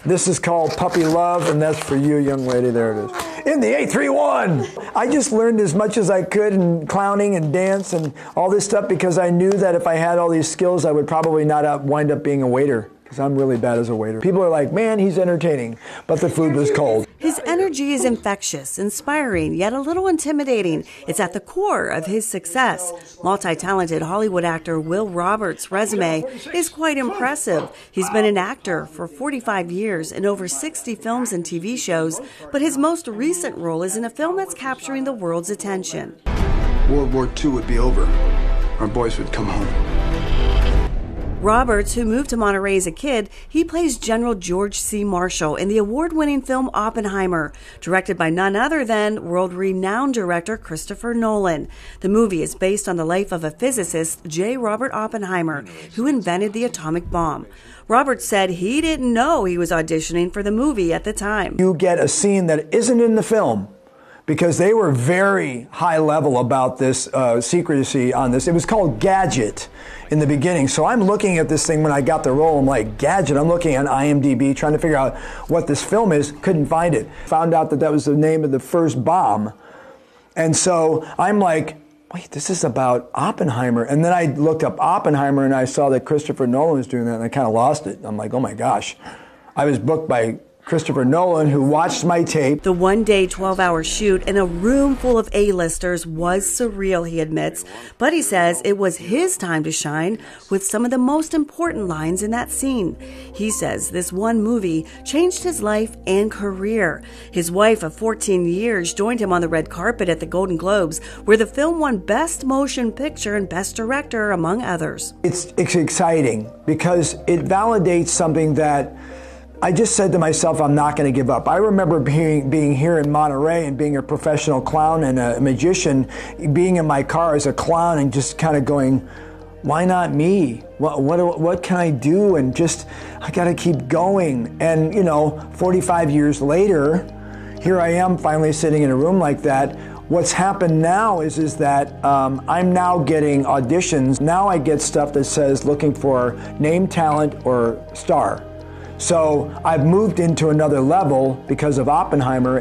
This is called Puppy Love, and that's for you, young lady. There it is. In the 831. I just learned as much as I could in clowning and dance and all this stuff because I knew that if I had all these skills, I would probably not wind up being a waiter. Because I'm really bad as a waiter. People are like, man, he's entertaining, but the food was cold. His energy is infectious, inspiring, yet a little intimidating. It's at the core of his success. Multi-talented Hollywood actor Will Roberts' resume is quite impressive. He's been an actor for 45 years in over 60 films and TV shows, but his most recent role is in a film that's capturing the world's attention. World War II would be over. Our boys would come home. Roberts, who moved to Monterey as a kid, he plays General George C. Marshall in the award-winning film Oppenheimer, directed by none other than world-renowned director Christopher Nolan. The movie is based on the life of a physicist, J. Robert Oppenheimer, who invented the atomic bomb. Roberts said he didn't know he was auditioning for the movie at the time. You get a scene that isn't in the film, because they were very high level about this secrecy on this. It was called Gadget in the beginning. So I'm looking at this thing when I got the role. I'm like, Gadget. I'm looking at IMDb trying to figure out what this film is. Couldn't find it. Found out that that was the name of the first bomb. And so I'm like, wait, this is about Oppenheimer. And then I looked up Oppenheimer and I saw that Christopher Nolan was doing that and I kind of lost it. I'm like, oh my gosh. I was booked by Christopher Nolan, who watched my tape. The one-day, 12-hour shoot in a room full of A-listers was surreal, he admits, but he says it was his time to shine with some of the most important lines in that scene. He says this one movie changed his life and career. His wife of 14 years joined him on the red carpet at the Golden Globes, where the film won Best Motion Picture and Best Director, among others. It's exciting because it validates something that I just said to myself, I'm not going to give up. I remember being here in Monterey and being a professional clown and a magician, being in my car as a clown and just kind of going, why not me? What can I do? And just, I got to keep going. And, 45 years later, here I am finally sitting in a room like that. What's happened now is that I'm now getting auditions. Now I get stuff that says looking for name, talent, or star. So I've moved into another level because of Oppenheimer.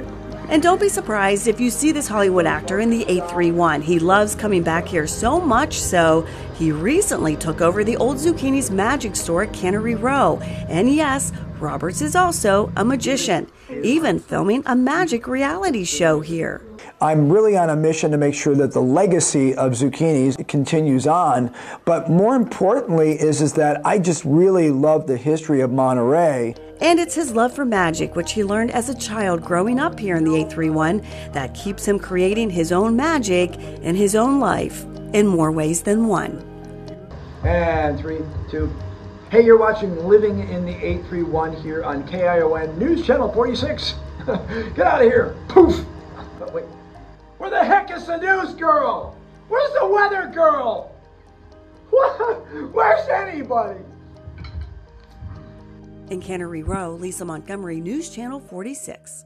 And don't be surprised if you see this Hollywood actor in the 831. He loves coming back here so much so he recently took over the old Zucchini's magic store at Cannery Row. And yes, Roberts is also a magician, even filming a magic reality show here. I'm really on a mission to make sure that the legacy of Zucchini's continues on. But more importantly is that I just really love the history of Monterey. And it's his love for magic, which he learned as a child growing up here in the 831, that keeps him creating his own magic in his own life in more ways than one. And 3, 2. Hey, you're watching Living in the 831 here on KION News Channel 46. Get out of here. Poof. But wait. Where the heck is the news girl? Where's the weather girl? Where's anybody? In Cannery Row, Lisa Montgomery, News Channel 46.